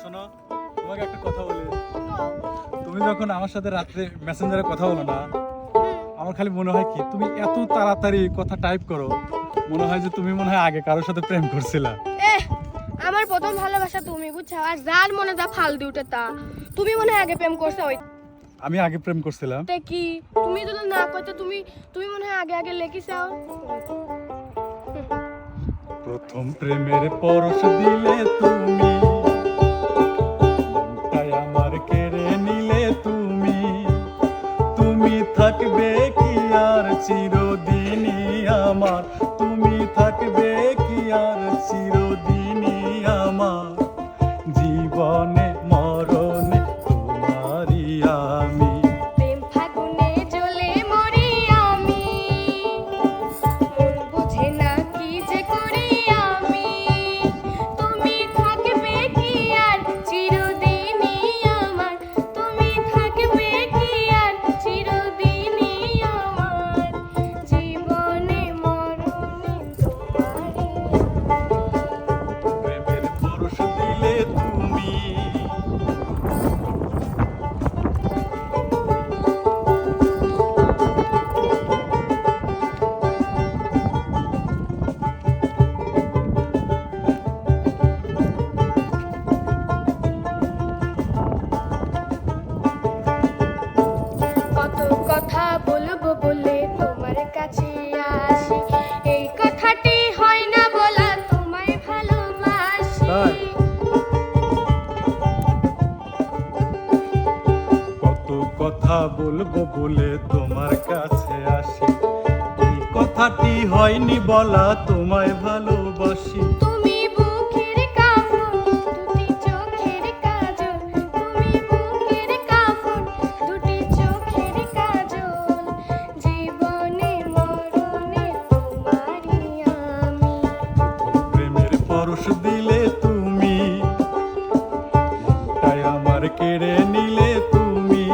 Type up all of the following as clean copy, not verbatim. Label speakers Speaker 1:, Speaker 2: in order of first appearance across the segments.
Speaker 1: শোনো, তোমাকে একটা কথা বলি। তুমি যখন আমার সাথে রাত্রে মেসেঞ্জারে কথা বলো না, আমার খালি মনে হয় কি তুমি এত তাড়াতাড়ি কথা টাইপ করো, মনে হয় যে তুমি মনে হয় আগে কারোর সাথে প্রেম করছিলা।
Speaker 2: আমার প্রথম ভালোবাসা তুমি, বুঝছো? আর যার মনে যা ফাল দিউটে তা তুমি মনে হয় আগে প্রেম করছো। ওই
Speaker 1: আমি আগে প্রেম করছিলাম।
Speaker 2: তে কি তুমি যদি না কইতে তুমি তুমি মনে হয় আগে আগে লেখিছাও।
Speaker 1: প্রথম প্রেমের পরশ দিলে তুমি, মনটাই আমার কেড়ে নিলে তুমি। তুমি থাকবে কি আর চিরদিনই আমার, তুমি থাকবে কি আর চিরদিনই আমার। জীবনে মরণে তোমারই আমি।
Speaker 2: প্রেম ফাগুনে জ্বলে মরি আমি, মন বুঝে না কি যে করি আমি। তুমি থাকবে কি আর চিরদিনই আমার, তুমি থাকবে কি আর চিরদিনই আমার। জীবনে মরণে তোমারই
Speaker 1: প্রেমের পরশ দিলে তুমি।
Speaker 2: কত কথা বলবো বলে তোমার কাছে আসি, এই কথাটি হয় না বলা তোমায় ভালোবাসি।
Speaker 1: তাই? কত কথা বলবো বলে তোমার কাছে আসি, এই কথাটি হয়নি বলা তোমায় ভালোবাসি।
Speaker 2: তুমি বুকের কাপড় দুটি চোখের কাজল, তুমি বুকের কাপড় দুটি চোখের কাজল। জীবনে মরণে তোমারই আমি।
Speaker 1: প্রেমের পরশ দিলে তুমি, মনটাই আমার কেড়ে নিলে তুমি।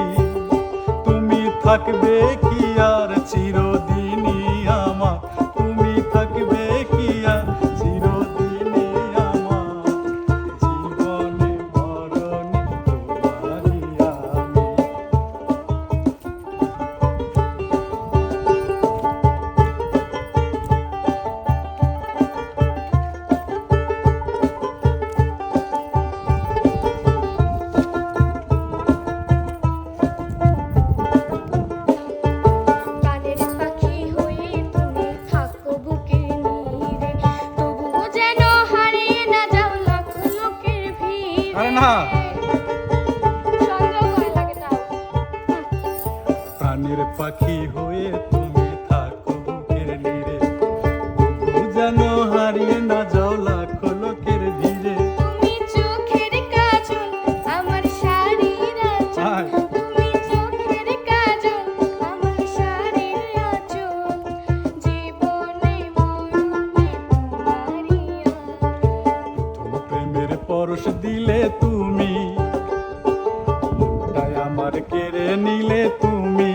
Speaker 1: তুমি থাকবে কি আর চিরদিনই আমার, তুমি থাকবে কি আর চিরদিনই আমার। জীবনে মরণে তোমারই আমি।
Speaker 2: প্রাণের পাখি হয়ে তুমি থাকো বুকের নীড়ে, তবুও যেন হারিয়ে না যাও লাখ লোকের ভিড়ে।
Speaker 1: আরে না।
Speaker 2: সন্দেহ করে লাগে তাও।
Speaker 1: প্রাণের পাখি হয়ে তুমি থাকো বুকের নীড়ে, তবু যেন হারিয়ে না যাও লাখ লোকের ভিড়ে।
Speaker 2: তুমি চোখের কাজল আমার শাড়ির আঁচল,
Speaker 1: আয়।
Speaker 2: তুমি চোখের কাজল আমার শাড়ির আঁচল। জীবনে মরণে তোমারই আমি।
Speaker 1: তুমি প্রেমের পরশ দিলে তুমি, মনটাই আমার কেড়ে নিলে তুমি।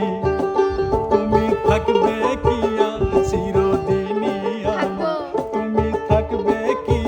Speaker 1: তুমি থাকবে কি আর চিরদিনই আমার,
Speaker 2: থাকবো।
Speaker 1: তুমি থাকবে কি